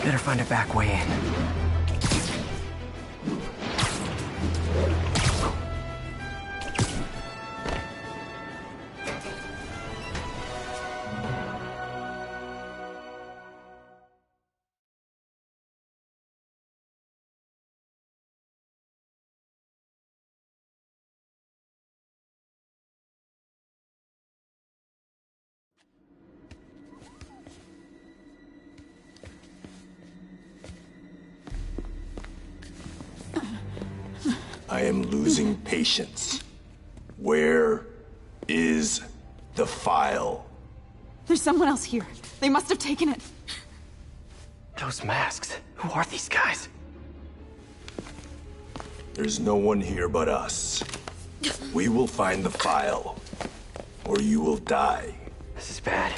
Better find a back way in. I am losing patience. Where is the file? There's someone else here. They must have taken it. Those masks. Who are these guys? There's no one here but us. We will find the file, or you will die. This is bad.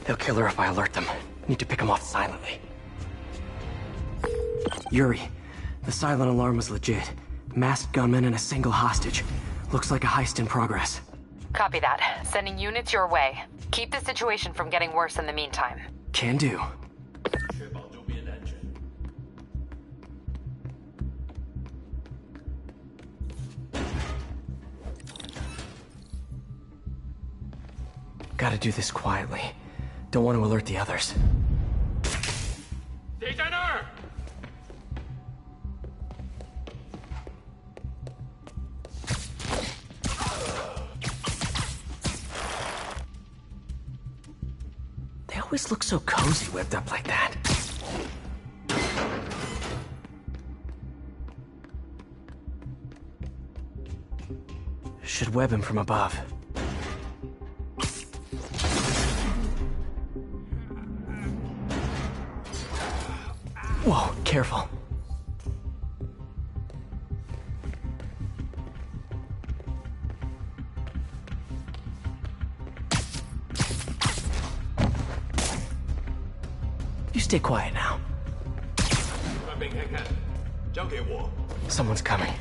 They'll kill her if I alert them. Need to pick them off silently. Yuri, the silent alarm was legit. Masked gunmen and a single hostage. Looks like a heist in progress. Copy that. Sending units your way. Keep the situation from getting worse in the meantime. Can do. Gotta do this quietly. Don't want to alert the others. They always look so cozy whipped up like that. Should web him from above. Whoa, careful. You stay quiet now. Someone's coming.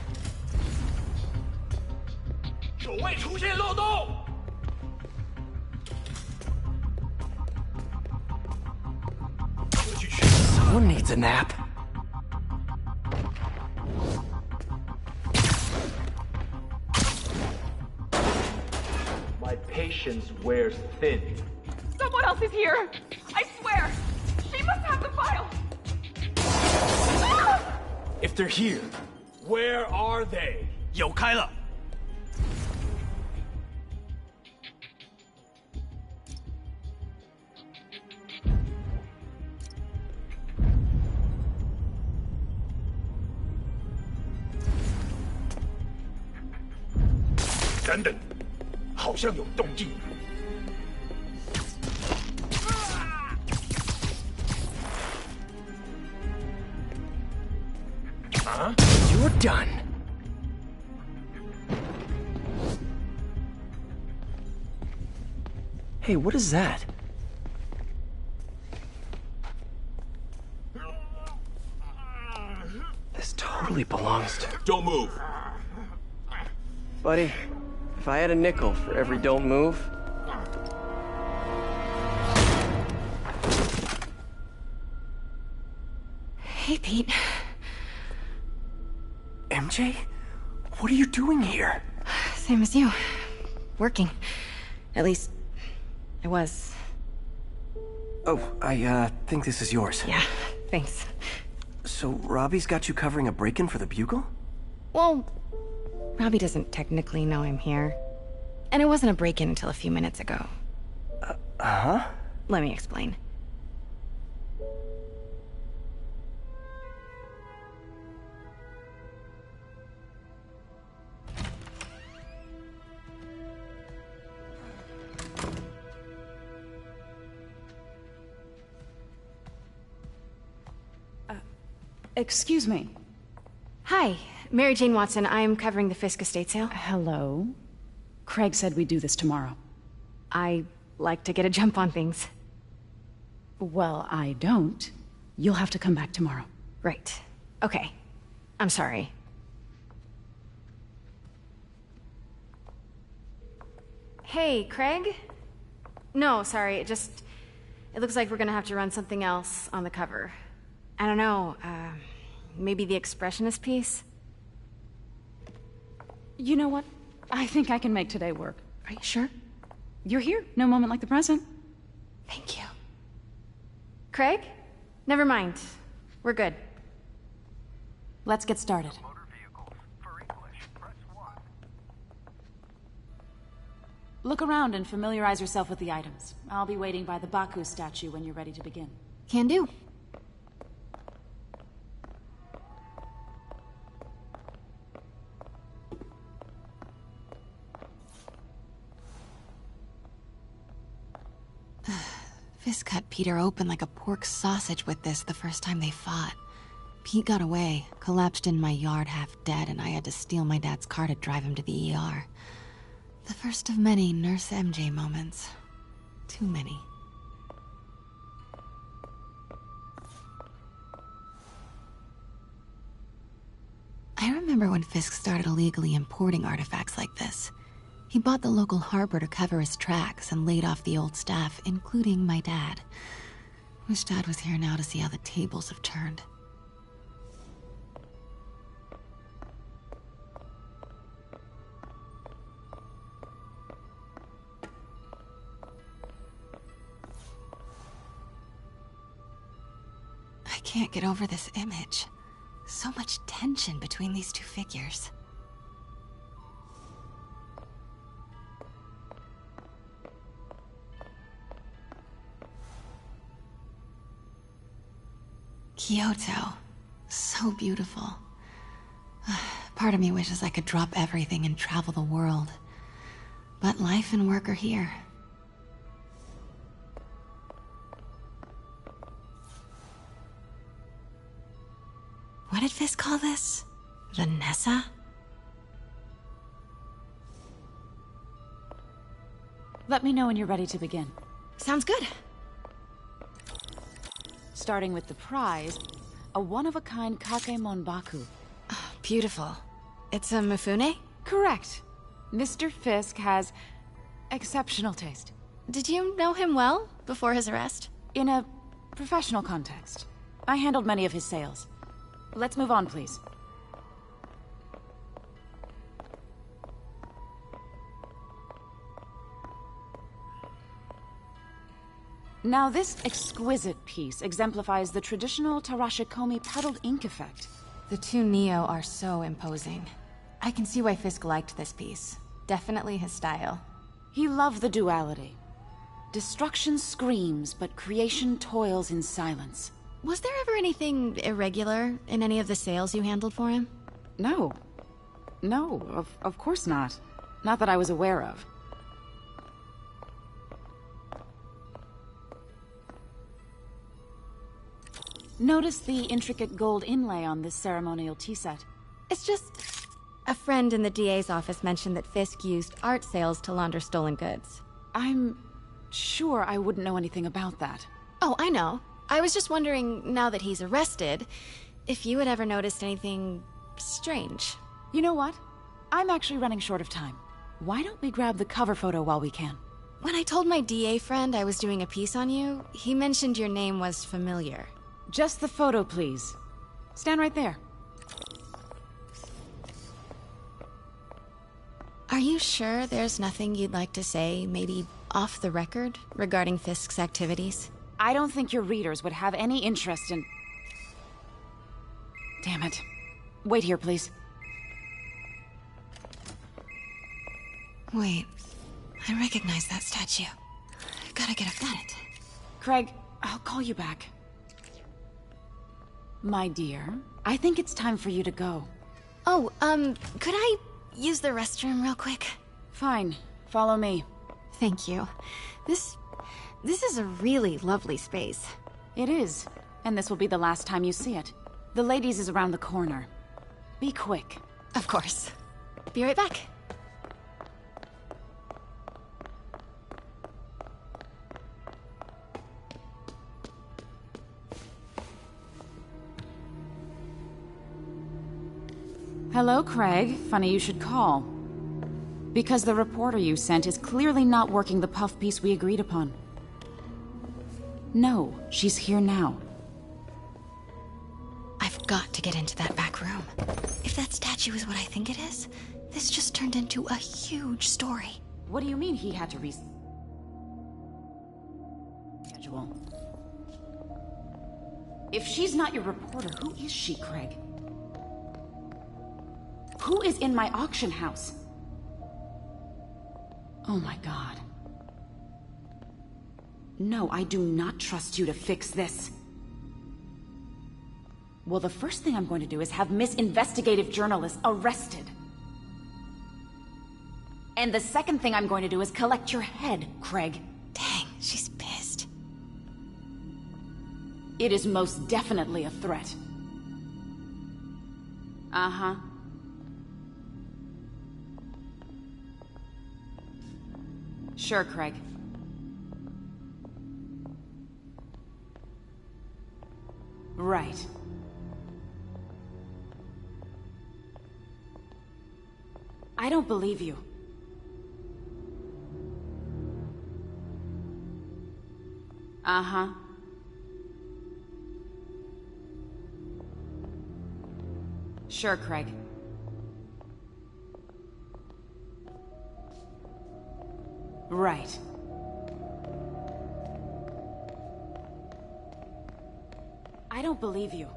Someone needs a nap. My patience wears thin. Someone else is here. I swear. She must have the file. Ah! If they're here, where are they? 有开了。等等，好像有动静。啊 You're done. Hey, what is that? This totally belongs to... Don't move. Buddy, if I had a nickel for every don't move... Hey, Pete. MJ? What are you doing here? Same as you. Working. At least, I was. Oh, I think this is yours. Yeah, thanks. So Robbie's got you covering a break-in for the Bugle? Well, Robbie doesn't technically know I'm here. And it wasn't a break-in until a few minutes ago. Uh-huh? Let me explain. Excuse me. Hi, Mary Jane Watson. I'm covering the Fisk estate sale. Hello. Craig said we'd do this tomorrow. I like to get a jump on things. Well, I don't. You'll have to come back tomorrow. Right. Okay. I'm sorry. Hey, Craig? No, sorry, it looks like we're gonna have to run something else on the cover. I don't know, maybe the expressionist piece? You know what? I think I can make today work. Are you sure? You're here. No moment like the present. Thank you. Craig? Never mind. We're good. Let's get started. Look around and familiarize yourself with the items. I'll be waiting by the Baku statue when you're ready to begin. Can do. Fisk cut Peter open like a pork sausage with this the first time they fought. Pete got away, collapsed in my yard half dead, and I had to steal my dad's car to drive him to the ER. The first of many Nurse MJ moments. Too many. I remember when Fisk started illegally importing artifacts like this. He bought the local harbor to cover his tracks and laid off the old staff, including my dad. Wish Dad was here now to see how the tables have turned. I can't get over this image. So much tension between these two figures. Kyoto. So beautiful. Part of me wishes I could drop everything and travel the world. But life and work are here. What did Fisk call this? Vanessa? Let me know when you're ready to begin. Sounds good. Starting with the prize, a one-of-a-kind Kakemon Baku. Beautiful. It's a Mifune? Correct. Mr. Fisk has exceptional taste. Did you know him well before his arrest? In a professional context. I handled many of his sales. Let's move on, please. Now, this exquisite piece exemplifies the traditional Tarashikomi puddled ink effect. The two Neo are so imposing. I can see why Fisk liked this piece. Definitely his style. He loved the duality. Destruction screams, but creation toils in silence. Was there ever anything irregular in any of the sales you handled for him? No. No, of course not. Not that I was aware of. Notice the intricate gold inlay on this ceremonial tea set. It's just... a friend in the DA's office mentioned that Fisk used art sales to launder stolen goods. I'm sure I wouldn't know anything about that. Oh, I know. I was just wondering, now that he's arrested, if you had ever noticed anything strange. You know what? I'm actually running short of time. Why don't we grab the cover photo while we can? When I told my DA friend I was doing a piece on you, he mentioned your name was familiar. Just the photo, please. Stand right there. Are you sure there's nothing you'd like to say, maybe off the record, regarding Fisk's activities? I don't think your readers would have any interest in... Damn it. Wait here, please. Wait. I recognize that statue. Gotta get a minute. Craig, I'll call you back. My dear, I think it's time for you to go. Oh, could I use the restroom real quick? Fine. Follow me. Thank you. This is a really lovely space. It is. And this will be the last time you see it. The ladies is around the corner. Be quick. Of course. Be right back. Hello, Craig. Funny you should call. Because the reporter you sent is clearly not working the puff piece we agreed upon. No, she's here now. got to get into that back room. If that statue is what I think it is, this just turned into a huge story. What do you mean he had to schedule? If she's not your reporter, who is she, Craig? Who is in my auction house? Oh my god. No, I do not trust you to fix this. Well, the first thing I'm going to do is have Miss Investigative Journalist arrested. And the second thing I'm going to do is collect your head, Craig. Dang, she's pissed. It is most definitely a threat. Uh-huh. Sure, Craig. Right. I don't believe you. Uh-huh. Sure, Craig. Right. I don't believe you.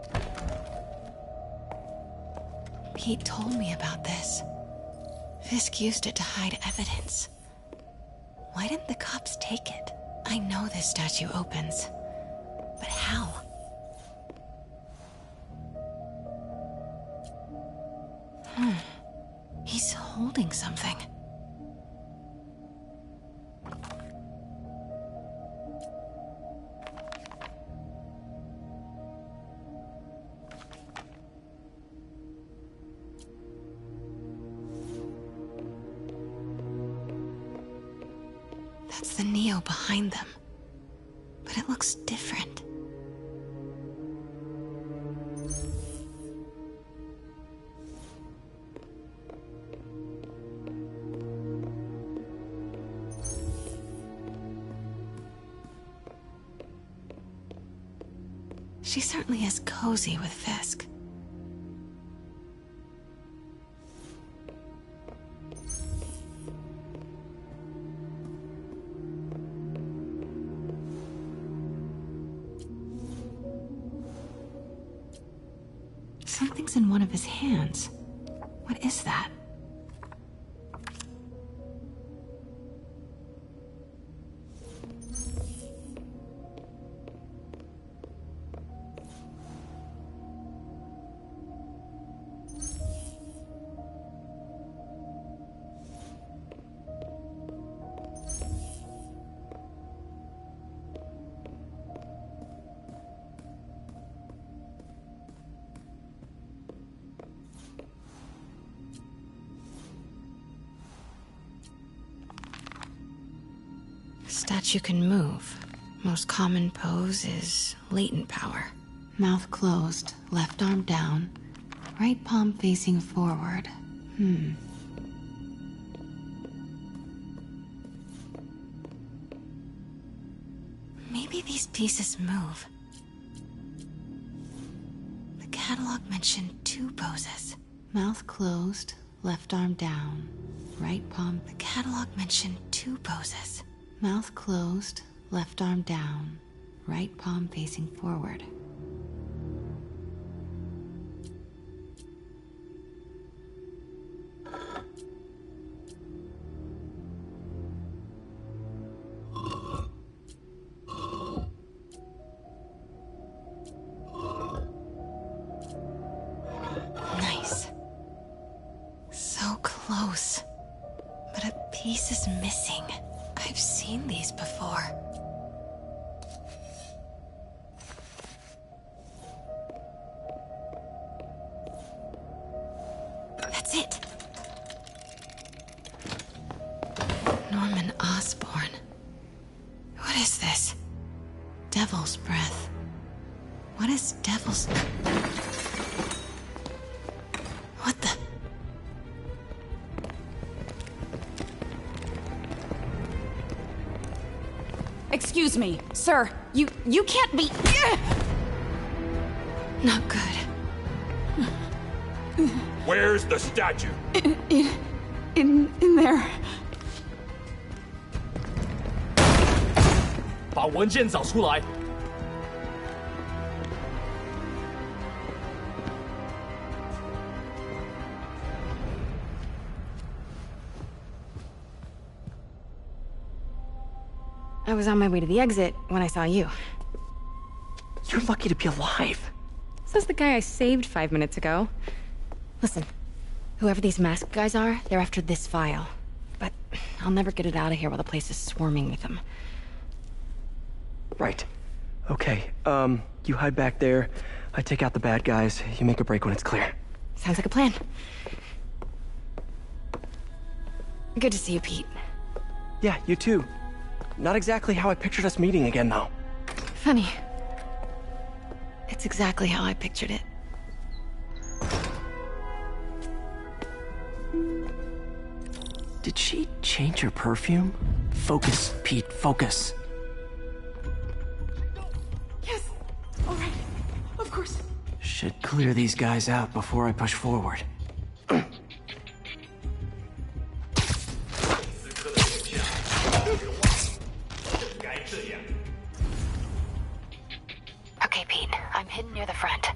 Pete told me about this. Fisk used it to hide evidence. Why didn't the cops take it? I know this statue opens, but how? He's holding something. That's the Neo behind them. But it looks different. She certainly is cozy with Fisk. Something's in one of his hands. What is that? Statue can move. Most common pose is latent power. Mouth closed, left arm down, right palm facing forward. Maybe these pieces move. The catalog mentioned 2 poses. Mouth closed, left arm down, right palm. The catalog mentioned 2 poses. Mouth closed, left arm down, right palm facing forward. Nice. So close. But a piece is missing. I've seen these before. That's it. Norman Osborn. What is this? Devil's breath. What is devil's... What the... Excuse me, sir. You can't be... Not good. Where's the statue? In there. 把文件找出来。I was on my way to the exit when I saw you. You're lucky to be alive. Says the guy I saved 5 minutes ago. Listen, whoever these masked guys are, they're after this file. But I'll never get it out of here while the place is swarming with them. Right. Okay, you hide back there. I take out the bad guys. You make a break when it's clear. Sounds like a plan. Good to see you, Pete. Yeah, you too. Not exactly how I pictured us meeting again, though. Funny. It's exactly how I pictured it. Did she change her perfume? Focus, Pete, focus. Yes! Alright. Of course. Should clear these guys out before I push forward. Okay, Pete. I'm hidden near the front.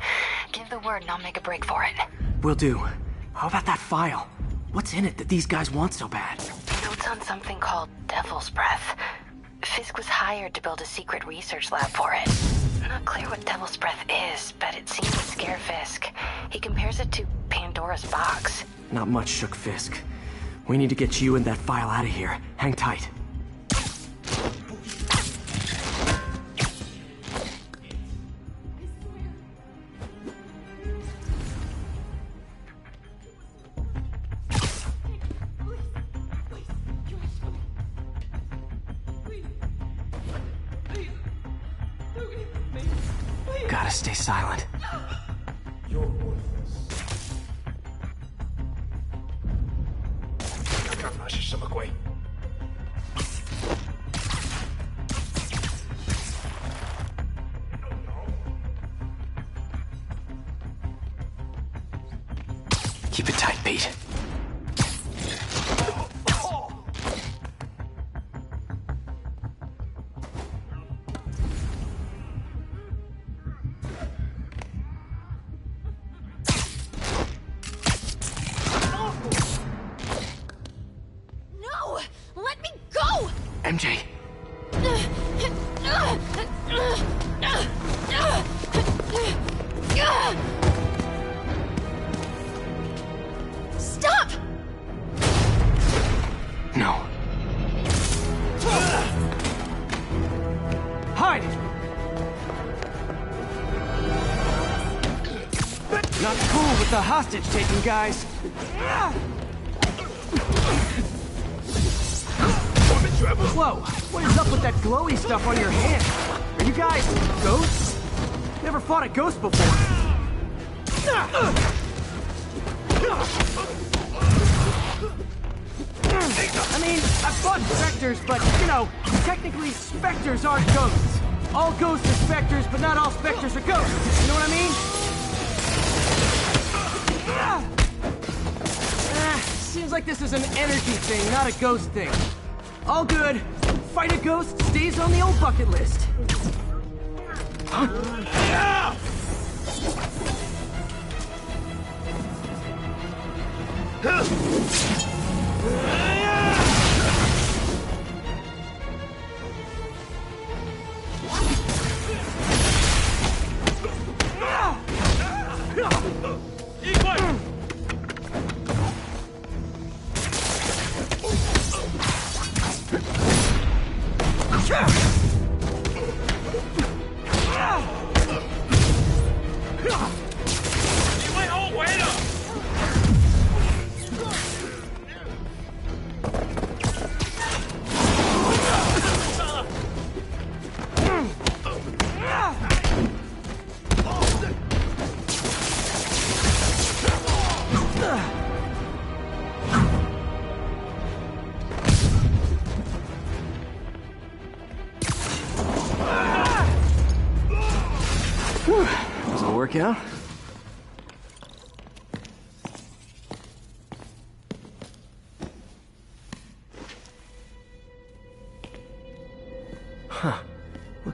Give the word and I'll make a break for it. Will do. How about that file? What's in it that these guys want so bad? Notes on something called Devil's Breath. Fisk was hired to build a secret research lab for it. Not clear what Devil's Breath is, but it seems to scare Fisk. He compares it to Pandora's box. Not much shook Fisk. We need to get you and that file out of here. Hang tight. Gotta stay silent. You're worthless. 看看那是什么鬼？ Keep it tight, Pete. No! Let me go! MJ. Stop! No. Hide! Not cool with the hostage-taking guys. Whoa, what is up with that glowy stuff on your hand? Are you guys ghosts? Never fought a ghost before. I mean, I've fought specters, but, you know, technically specters aren't ghosts. All ghosts are specters, but not all specters are ghosts. You know what I mean? Seems like this is an energy thing, not a ghost thing. All good. Fight a ghost stays on the old bucket list. Huh? Does it work out?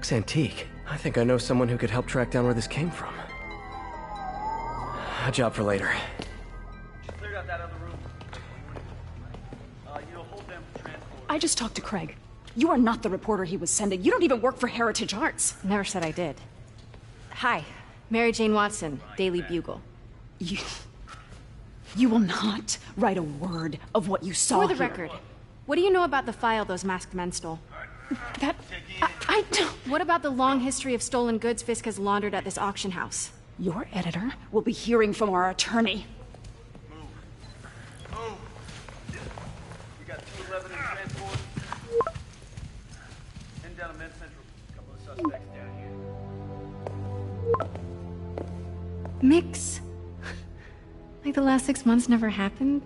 looks antique. I think I know someone who could help track down where this came from. A job for later. Cleared out that other room. Hold them for transport. I just talked to Craig. You are not the reporter he was sending. You don't even work for Heritage Arts. Never said I did. Hi, Mary Jane Watson, Daily Bugle. You will not write a word of what you saw For the here. record, what do you know about the file those masked men stole? I don't... What about the long history of stolen goods Fisk has laundered at this auction house? Your editor will be hearing from our attorney. Move. We got 211 in transport. Heading down to Men's Central. A couple of suspects down here. Mix. Like the last 6 months never happened?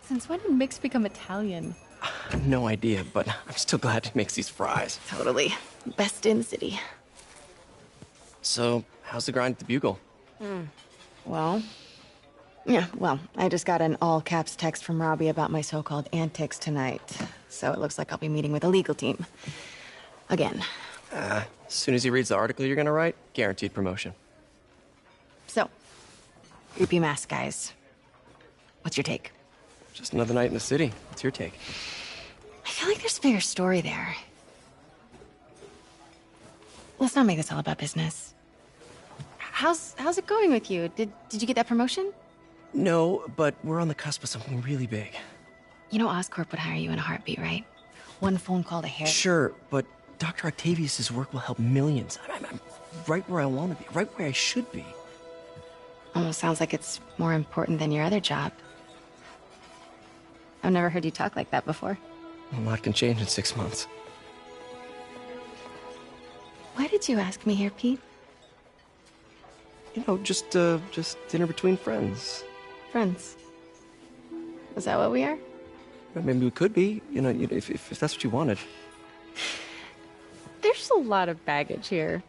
Since when did Mix become Italian? No idea, but I'm still glad he makes these fries. Totally. Best in the city. So, how's the grind at the Bugle? Well, I just got an all-caps text from Robbie about my so-called antics tonight. So it looks like I'll be meeting with a legal team. Again. As soon as he reads the article you're gonna write, guaranteed promotion. So, groupie mask guys. What's your take? Just another night in the city. What's your take? I feel like there's a bigger story there. Let's not make this all about business. How's it going with you? Did you get that promotion? No, but we're on the cusp of something really big. You know Oscorp would hire you in a heartbeat, right? One phone call to Harry. Sure, but Dr. Octavius's work will help millions. I'm right where I want to be, right where I should be. Almost sounds like it's more important than your other job. I've never heard you talk like that before. A lot can change in 6 months. Why did you ask me here, Pete? You know, just dinner between friends. Friends. Is that what we are? Maybe we could be, you know, if that's what you wanted. There's a lot of baggage here.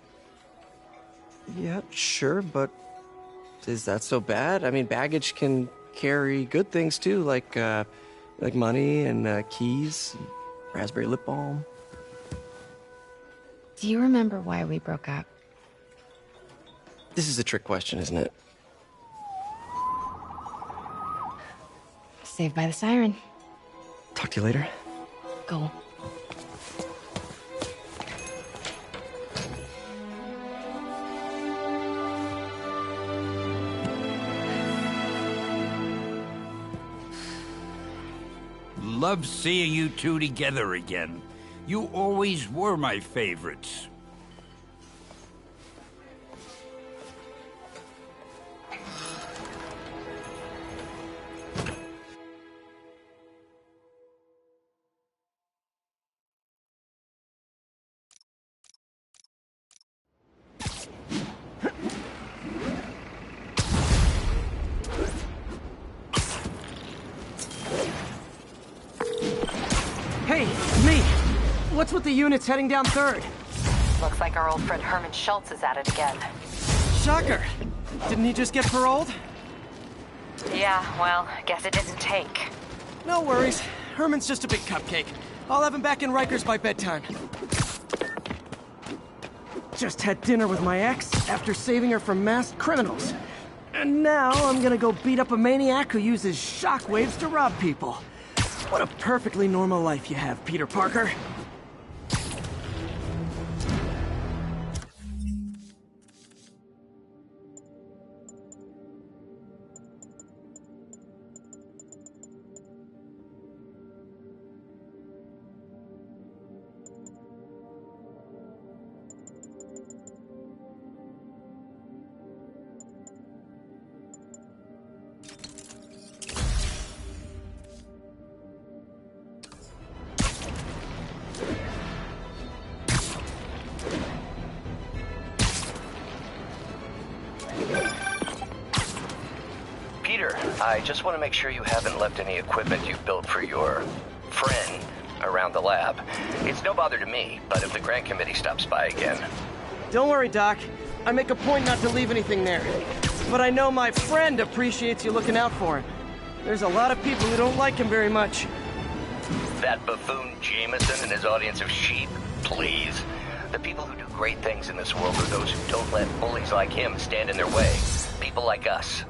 Yeah, sure, but is that so bad? I mean, baggage can carry good things too, like money and keys, and raspberry lip balm. Do you remember why we broke up? This is a trick question, isn't it? Saved by the siren. Talk to you later. Go. Love seeing you two together again. You always were my favorites. Hey, me! What's with the units heading down 3rd? Looks like our old friend Herman Schultz is at it again. Shocker! Didn't he just get paroled? Yeah, well, guess it didn't take. No worries. Herman's just a big cupcake. I'll have him back in Rikers by bedtime. Just had dinner with my ex after saving her from masked criminals. And now I'm gonna go beat up a maniac who uses shockwaves to rob people. What a perfectly normal life you have, Peter Parker. I just want to make sure you haven't left any equipment you've built for your friend around the lab. It's no bother to me, but if the grant committee stops by again... Don't worry, Doc. I make a point not to leave anything there. But I know my friend appreciates you looking out for him. There's a lot of people who don't like him very much. That buffoon Jameson and his audience of sheep? Please. The people who do great things in this world are those who don't let bullies like him stand in their way. People like us.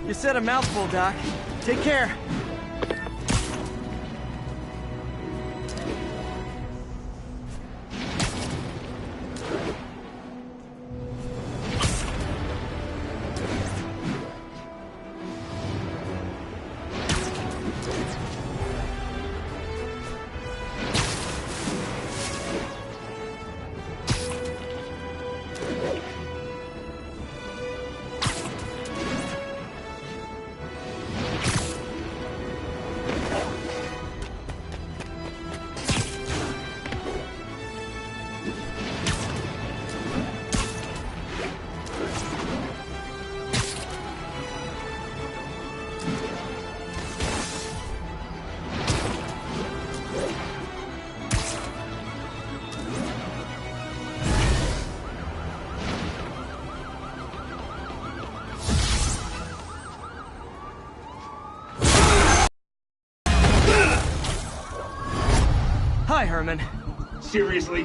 You said a mouthful, Doc. Take care. Hi, Herman. Seriously?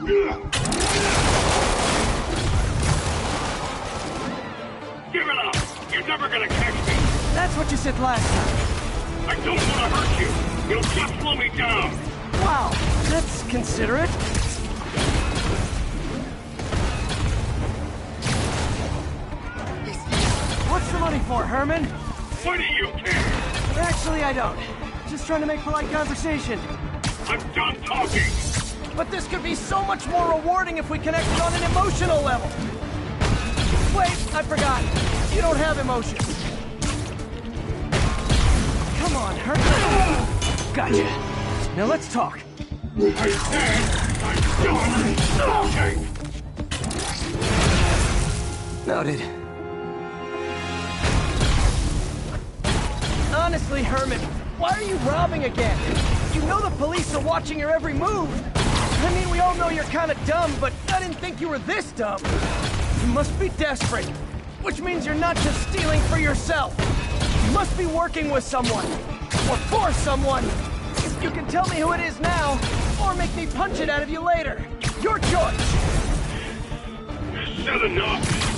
Give it up! You're never gonna catch me! That's what you said last time. I don't want to hurt you! You'll just slow me down! Wow, that's considerate. What's the money for, Herman? Why do you care? Actually, I don't. Just trying to make polite conversation. I'm done talking! But this could be so much more rewarding if we connected on an emotional level. Wait, I forgot. You don't have emotions. Come on, Herman. Gotcha. Now let's talk. I said I'm done talking! Noted. Honestly, Herman, why are you robbing again? You know the police are watching your every move. I mean, we all know you're kind of dumb, but I didn't think you were this dumb. You must be desperate, which means you're not just stealing for yourself. You must be working with someone, or for someone. You can tell me who it is now, or make me punch it out of you later. Your choice. Said enough!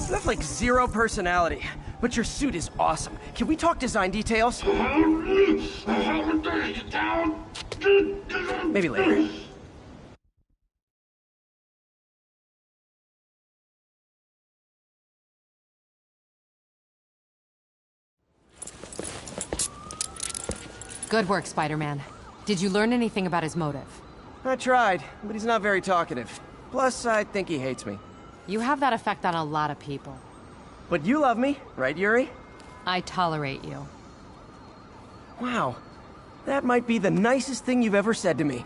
You have like zero personality, but your suit is awesome. Can we talk design details? Maybe later. Good work, Spider-Man. Did you learn anything about his motive? I tried, but he's not very talkative. Plus, I think he hates me. You have that effect on a lot of people. But you love me, right, Yuri? I tolerate you. Wow. That might be the nicest thing you've ever said to me.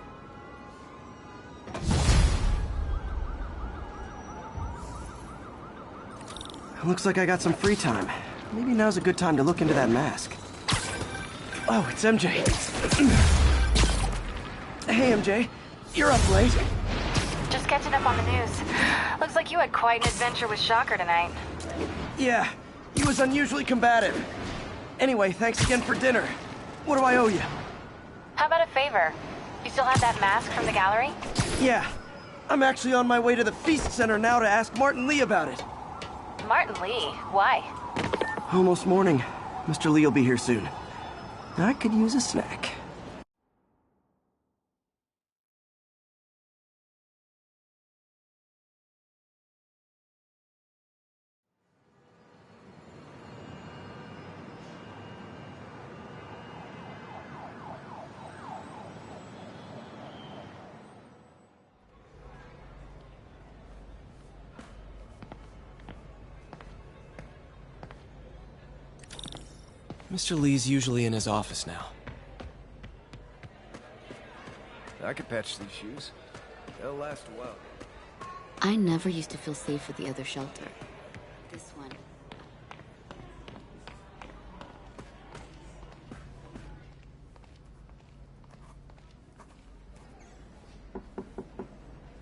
Looks like I got some free time. Maybe now's a good time to look into that mask. Oh, it's MJ. Hey, MJ. You're up late. Just catching up on the news. Looks like you had quite an adventure with Shocker tonight. Yeah, he was unusually combative. Anyway, thanks again for dinner. What do I owe you? How about a favor? You still have that mask from the gallery? Yeah. I'm actually on my way to the Feast Center now to ask Martin Lee about it. Martin Lee? Why? Almost morning. Mr. Lee will be here soon. I could use a snack. Mr. Lee's usually in his office now. I could patch these shoes. They'll last a while. I never used to feel safe with the other shelter. This one.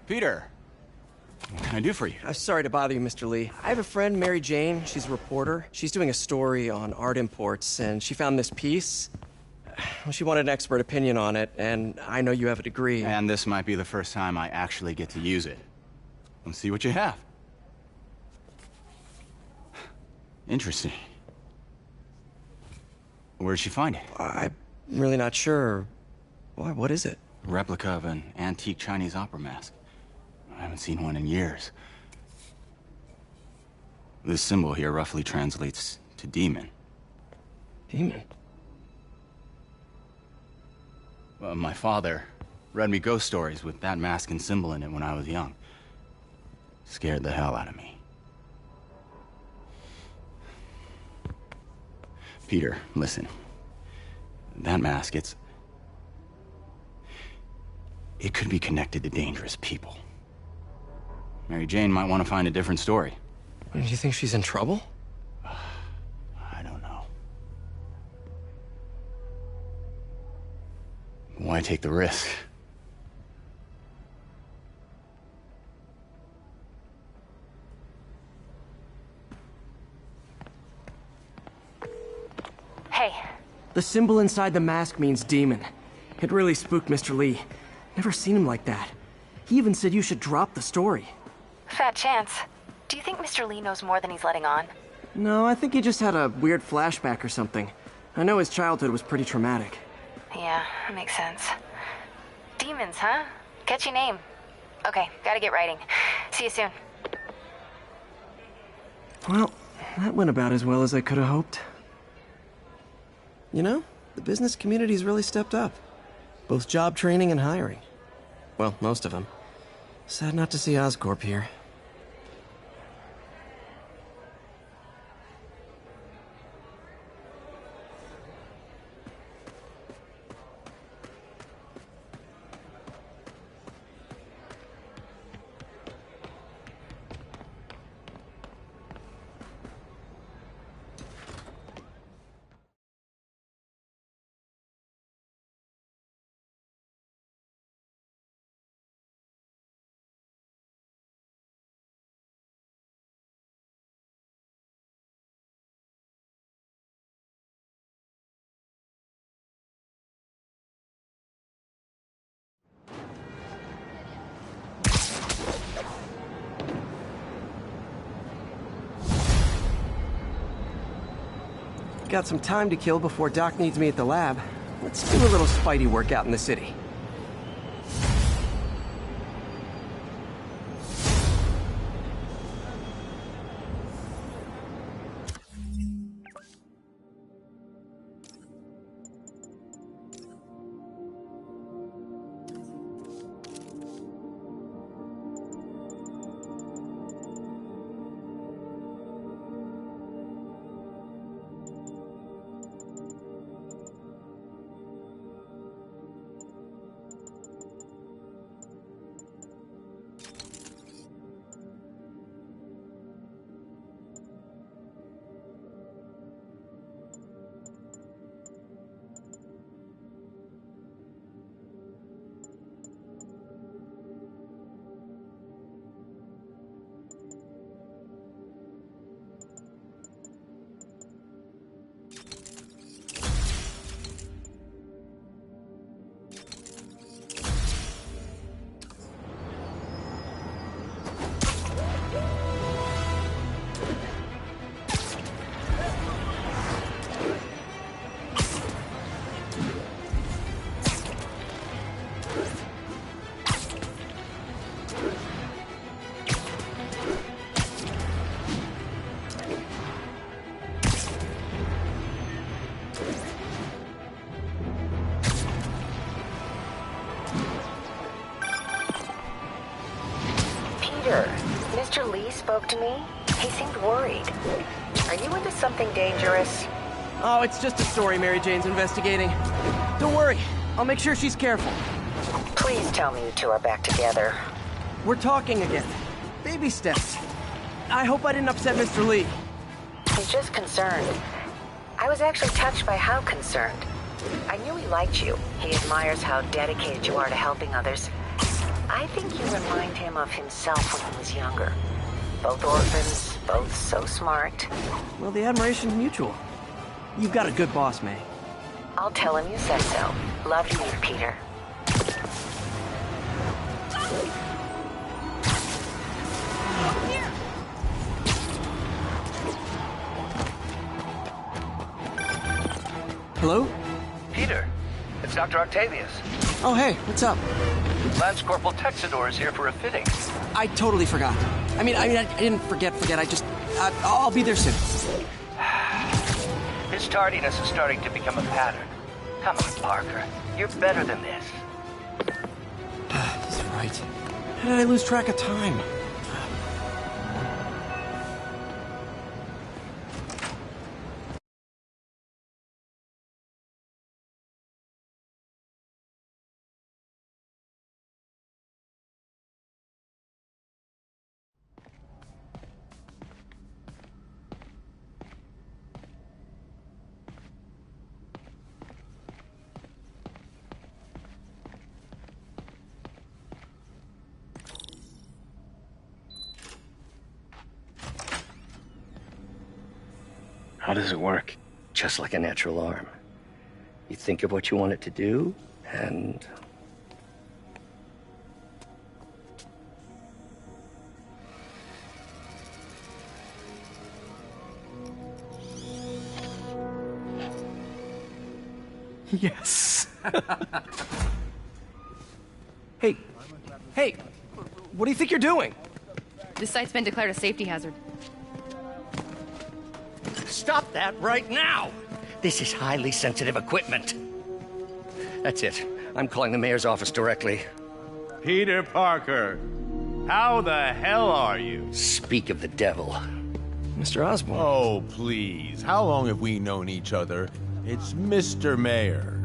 Peter, what can I do for you? Sorry to bother you, Mr. Lee. I have a friend, Mary Jane. She's a reporter. She's doing a story on art imports, and she found this piece. Well, she wanted an expert opinion on it, and I know you have a degree. And this might be the first time I actually get to use it. Let's see what you have. Interesting. Where did she find it? I'm really not sure. Why, what is it? A replica of an antique Chinese opera mask. I haven't seen one in years. This symbol here roughly translates to demon. Demon? Well, my father read me ghost stories with that mask and symbol in it when I was young. Scared the hell out of me. Peter, listen. That mask, it could be connected to dangerous people. Mary Jane might want to find a different story. Do you think she's in trouble? I don't know. Why take the risk? Hey. The symbol inside the mask means demon. It really spooked Mr. Lee. Never seen him like that. He even said you should drop the story. Fat chance. Do you think Mr. Lee knows more than he's letting on? No, I think he just had a weird flashback or something. I know his childhood was pretty traumatic. Yeah, that makes sense. Demons, huh? Catchy name. Okay, gotta get writing. See you soon. Well, that went about as well as I could have hoped. You know, the business community's really stepped up. Both job training and hiring. Well, most of them. Sad not to see Oscorp here. Got some time to kill before Doc needs me at the lab. Let's do a little Spidey work out in the city. Mr. Lee spoke to me. He seemed worried. Are you into something dangerous? Oh, it's just a story Mary Jane's investigating. Don't worry, I'll make sure she's careful. Please tell me you two are back together. We're talking again. Baby steps. I hope I didn't upset Mr. Lee. He's just concerned. I was actually touched by how concerned. I knew he liked you. He admires how dedicated you are to helping others. I think you remind him of himself when he was younger. Both orphans, both so smart. Well, the admiration's mutual. You've got a good boss, May. I'll tell him you said so. Love you, Peter. Hello? Peter, it's Dr. Octavius. Oh, hey, what's up? Lance Corporal Texador is here for a fitting. I totally forgot. I didn't forget. I'll be there soon. His tardiness is starting to become a pattern. Come on, Parker. You're better than this. He's right. How did I lose track of time? How does it work? Just like a natural arm. You think of what you want it to do, and... Yes. Hey, what do you think you're doing? This site's been declared a safety hazard. Stop that right now! This is highly sensitive equipment. That's it. I'm calling the mayor's office directly. Peter Parker, how the hell are you? Speak of the devil. Mr. Osborn. Oh, please. How long have we known each other? It's Mr. Mayor.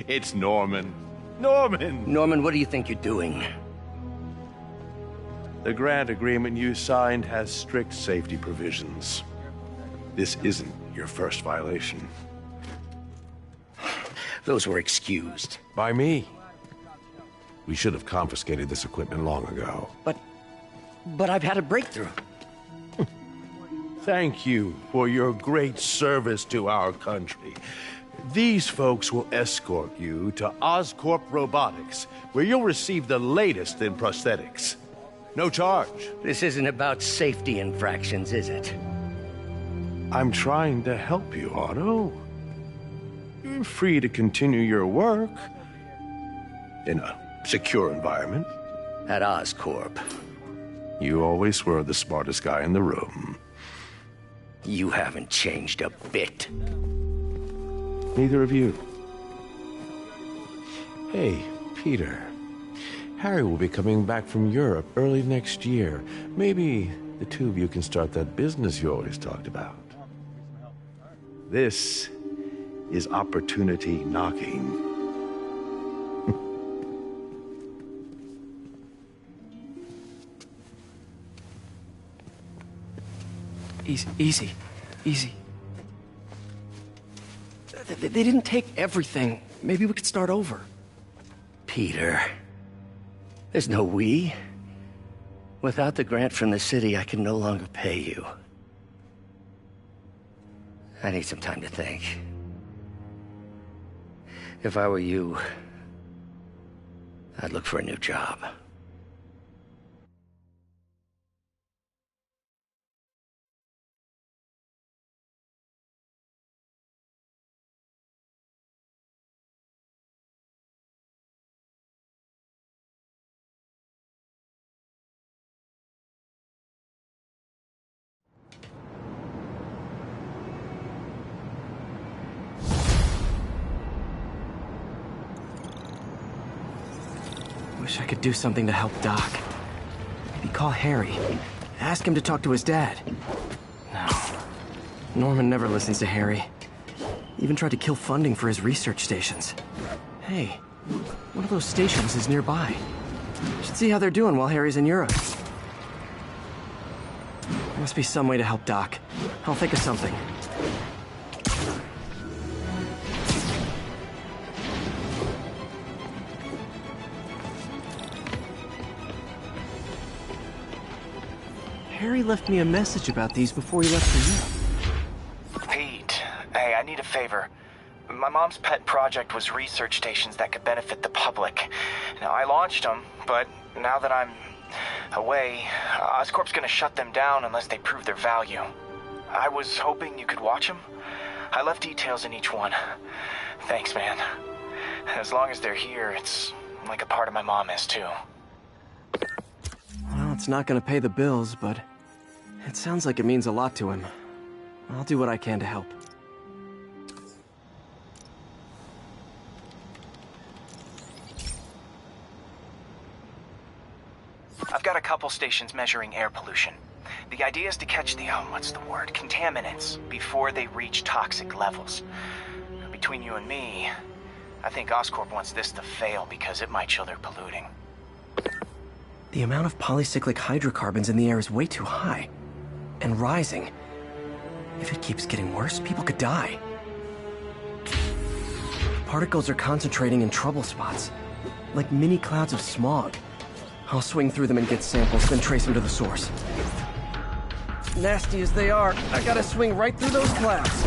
It's Norman. Norman, what do you think you're doing? The grant agreement you signed has strict safety provisions. This isn't your first violation. Those were excused. By me. We should have confiscated this equipment long ago. But I've had a breakthrough. Thank you for your great service to our country. These folks will escort you to Oscorp Robotics, where you'll receive the latest in prosthetics. No charge. This isn't about safety infractions, is it? I'm trying to help you, Otto. You're free to continue your work in a secure environment. At Oscorp. You always were the smartest guy in the room. You haven't changed a bit. Neither of you. Hey, Peter. Harry will be coming back from Europe early next year. Maybe the two of you can start that business you always talked about. This is opportunity knocking. Easy. They didn't take everything. Maybe we could start over. Peter, there's no we. Without the grant from the city, I can no longer pay you. I need some time to think. If I were you, I'd look for a new job. Wish I could do something to help Doc. Maybe call Harry. Ask him to talk to his dad. No. Norman never listens to Harry. Even tried to kill funding for his research stations. Hey, one of those stations is nearby. Should see how they're doing while Harry's in Europe. There must be some way to help Doc. I'll think of something. Harry left me a message about these before he left for Europe. Pete, hey, I need a favor. My mom's pet project was research stations that could benefit the public. Now, I launched them, but now that I'm away, Oscorp's gonna shut them down unless they prove their value. I was hoping you could watch them. I left details in each one. Thanks, man. As long as they're here, it's like a part of my mom is, too. Well, it's not gonna pay the bills, but it sounds like it means a lot to him. I'll do what I can to help. I've got a couple stations measuring air pollution. The idea is to catch the, contaminants before they reach toxic levels. Between you and me, I think Oscorp wants this to fail because it might show they're polluting. The amount of polycyclic hydrocarbons in the air is way too high. And rising. If it keeps getting worse, people could die. Particles are concentrating in trouble spots, like mini clouds of smog. I'll swing through them and get samples, then trace them to the source. Nasty as they are, I gotta swing right through those clouds.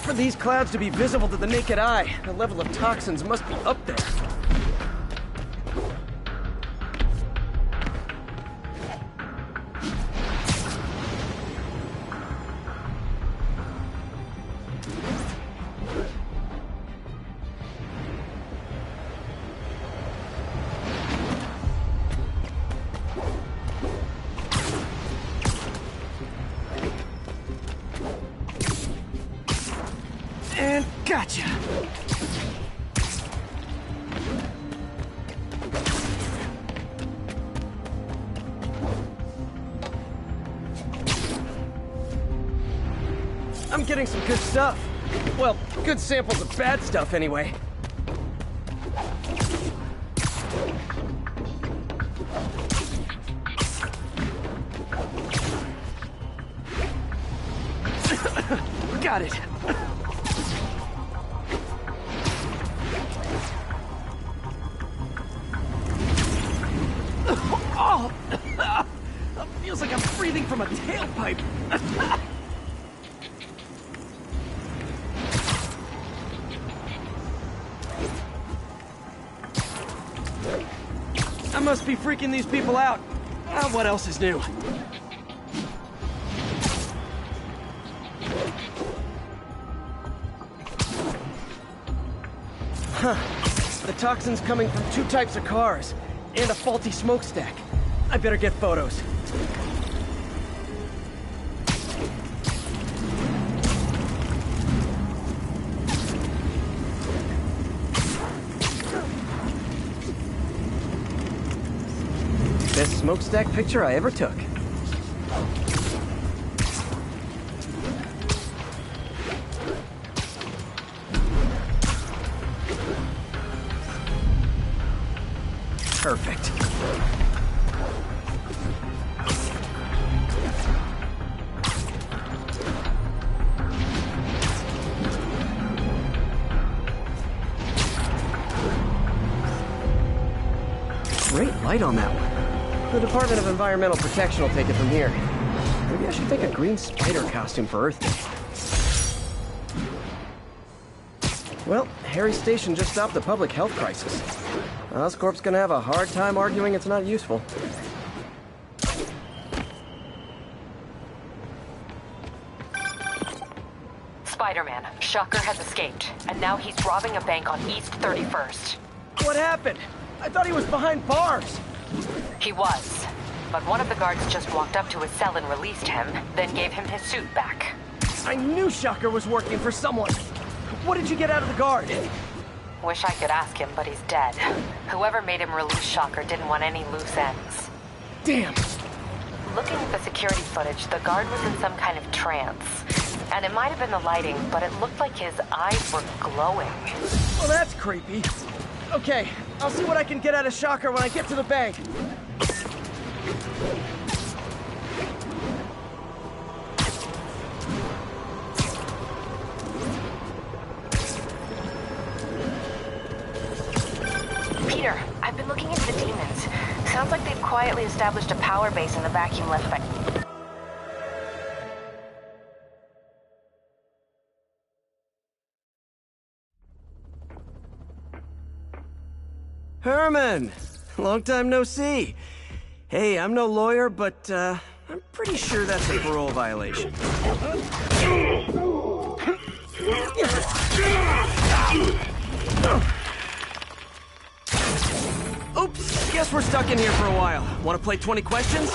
For these clouds to be visible to the naked eye, the level of toxins must be up there. And gotcha! I'm getting some good stuff. Well, good samples of bad stuff anyway. Got it. Oh! Feels like I'm breathing from a tailpipe. I must be freaking these people out. What else is new? Huh. The toxin's coming from two types of cars, and a faulty smokestack. I better get photos. Best smokestack picture I ever took. Perfect. Great light on that one. The Department of Environmental Protection will take it from here. Maybe I should make a green spider costume for Earth Day. Well, Harry's station just stopped the public health crisis. Oscorp's gonna have a hard time arguing it's not useful. Spider-Man, Shocker has escaped, and now he's robbing a bank on East 31st. What happened? I thought he was behind bars. He was, but one of the guards just walked up to his cell and released him, then gave him his suit back. I knew Shocker was working for someone. What did you get out of the guard? Wish I could ask him, but he's dead. Whoever made him release Shocker didn't want any loose ends. Damn! Looking at the security footage, the guard was in some kind of trance. And it might have been the lighting, but it looked like his eyes were glowing. Well, that's creepy. Okay, I'll see what I can get out of Shocker when I get to the bank. Peter, I've been looking into the demons. Sounds like they've quietly established a power base in the vacuum left by... Herman! Long time no see. Hey, I'm no lawyer, but, I'm pretty sure that's a parole violation. Oops, guess we're stuck in here for a while. Want to play 20 questions?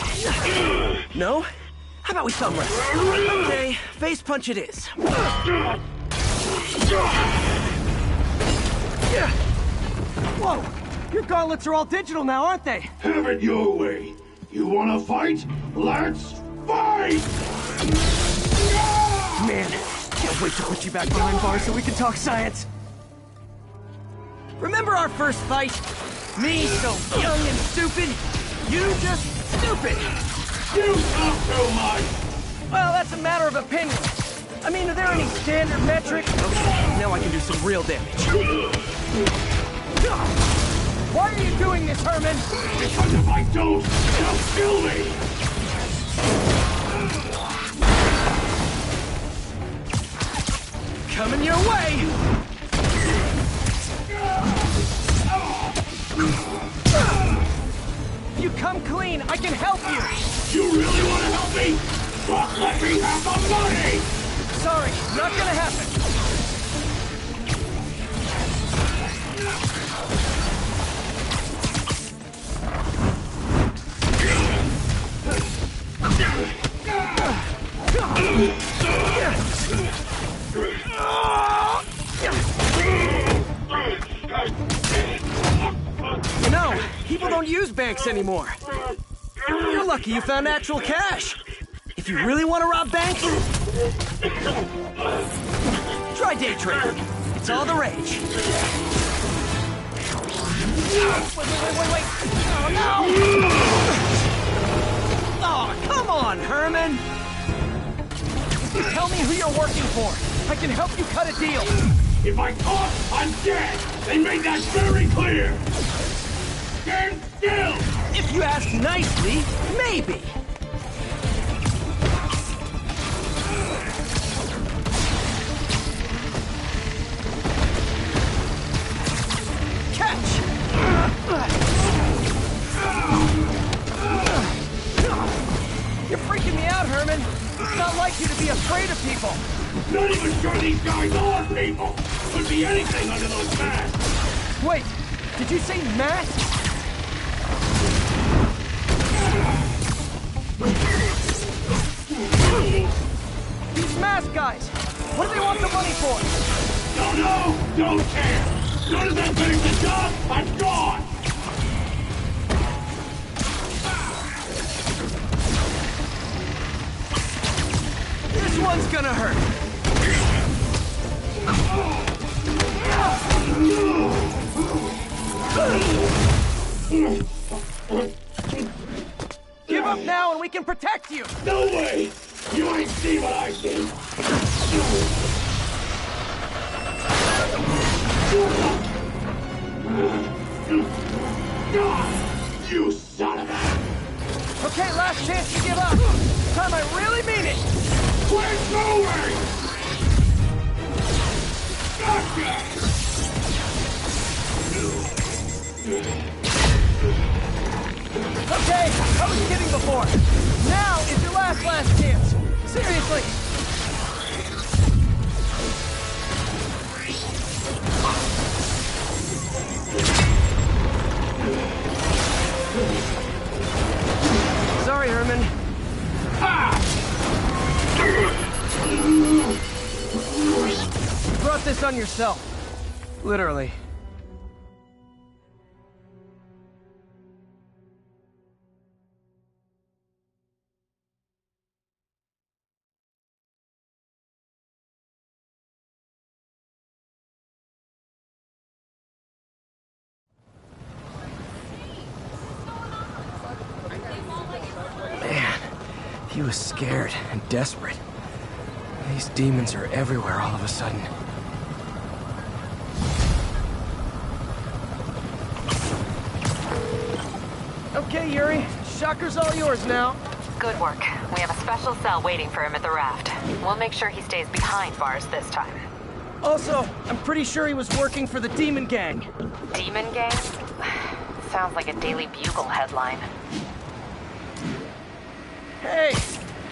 No? How about we thumb wrestle? Okay, face punch it is. Whoa! Your gauntlets are all digital now, aren't they? Have it your way. You wanna fight? Let's fight! Man, can't wait to put you back behind bars so we can talk science. Remember our first fight? Me so young and stupid, you just stupid. You talk too much. Well, that's a matter of opinion. I mean, are there any standard metrics? Okay, now I can do some real damage. Why are you doing this, Herman? Because if I don't, they'll kill me! Coming your way! You come clean, I can help you! You really want to help me? But let me have the money! Sorry, not gonna happen. You know, people don't use banks anymore. You're lucky you found actual cash. If you really want to rob banks, try day trading. It's all the rage. Wait. Oh, no! Oh, come on, Herman! Tell me who you're working for. I can help you cut a deal. If I talk, I'm dead! They made that very clear! Stand still! If you ask nicely, maybe. Catch! You're freaking me out, Herman. It's not like you to be afraid of people. Not even sure these guys are people! Could be anything under those masks! Wait, did you say masks? These mask guys, what do they want the money for? Don't know, don't care! As soon as I finish the job, I'm gone! This one's gonna hurt. Give up now and we can protect you! No way! You ain't seen what I see! You son of a... Okay, last chance to give up. This time I really mean it! We're going! Gotcha! Okay, I was kidding before. Now is your last chance. Seriously. Sorry, Herman. Brought this this on yourself. Literally. Man, he was scared and desperate. These demons are everywhere all of a sudden. Okay, Yuri. Shocker's all yours now. Good work. We have a special cell waiting for him at the raft. We'll make sure he stays behind bars this time. Also, I'm pretty sure he was working for the Demon Gang. Demon Gang? Sounds like a Daily Bugle headline. Hey!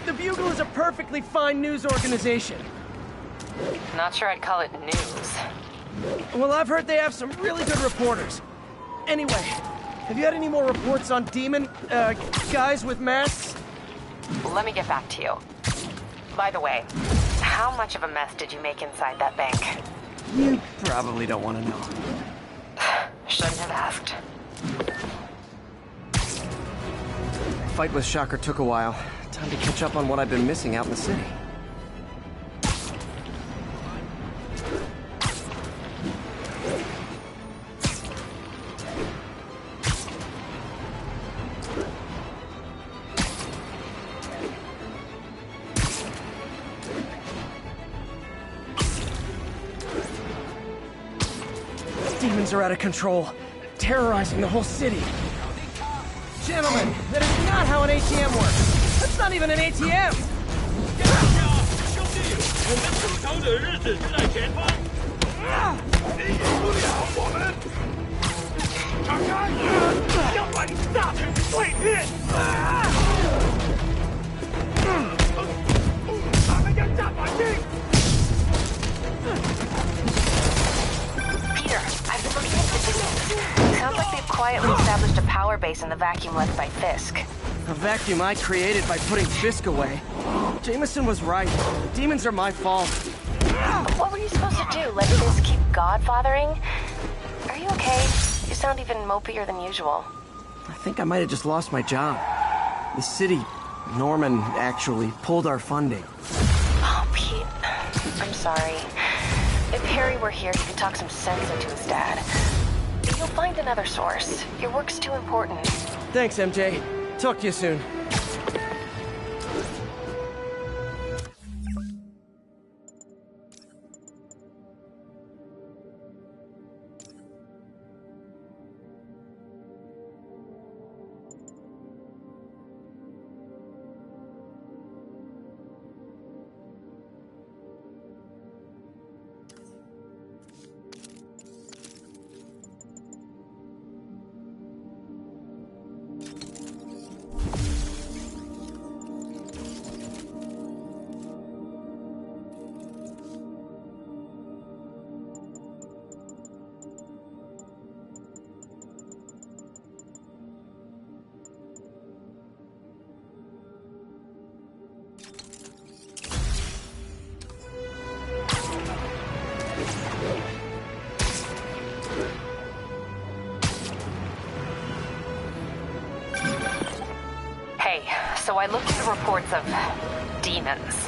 The Bugle is a perfectly fine news organization. Not sure I'd call it news. Well, I've heard they have some really good reporters. Anyway, have you had any more reports on demon, guys with masks? Let me get back to you. By the way, how much of a mess did you make inside that bank? You probably don't want to know. Shouldn't have asked. Fight with Shocker took a while. Time to catch up on what I've been missing out in the city. Demons are out of control, terrorizing the whole city. Gentlemen, that is not how an ATM works. That's not even an ATM! Peter, I've been looking at the demons. Sounds like they've quietly established a power base in the vacuum left by Fisk. A vacuum I created by putting Fisk away. Jameson was right. The demons are my fault. What were you supposed to do? Let Fisk keep godfathering? Are you okay? You sound even mopier than usual. I think I might have just lost my job. The city, Norman, actually, pulled our funding. Oh, Pete. I'm sorry. If Harry were here, you could talk some sense into his dad. You'll find another source. Your work's too important. Thanks, MJ. Talk to you soon. So I looked into reports of demons.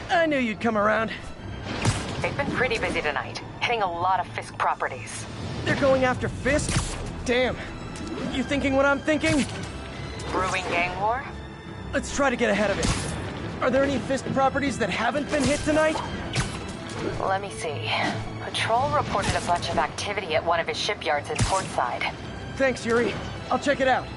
I knew you'd come around. They've been pretty busy tonight, hitting a lot of Fisk properties. They're going after Fisk? Damn. You thinking what I'm thinking? Brewing gang war? Let's try to get ahead of it. Are there any Fisk properties that haven't been hit tonight? Let me see. Patrol reported a bunch of activity at one of his shipyards in Portside. Thanks, Yuri. I'll check it out.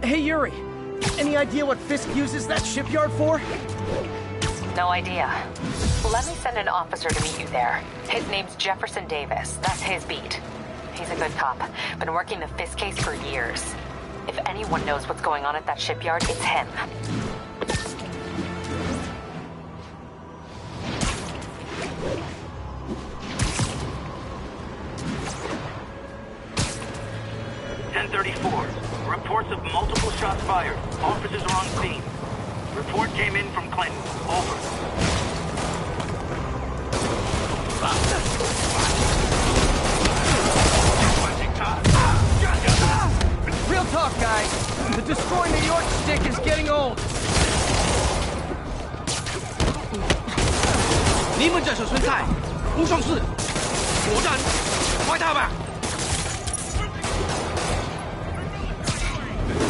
Hey, Yuri. Any idea what Fisk uses that shipyard for? No idea. Let me send an officer to meet you there. His name's Jefferson Davis. That's his beat. He's a good cop. Been working the Fisk case for years. If anyone knows what's going on at that shipyard, it's him. reports of multiple shots fired. Officers are on scene. Report came in from Clinton. Over. Real talk, guys. The Destroy New York stick is getting old. 你们这手村菜，无双四，果断，快他吧！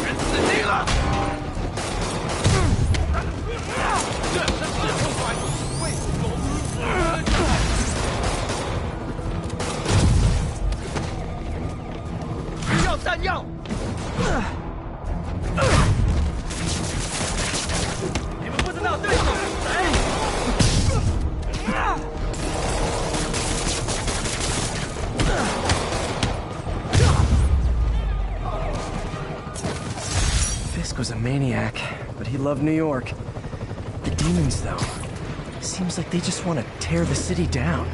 人死定了！这是指挥官为需要弹药。你们不知道对手是谁。 Fisk was a maniac, but he loved New York. The demons, though, seems like they just want to tear the city down.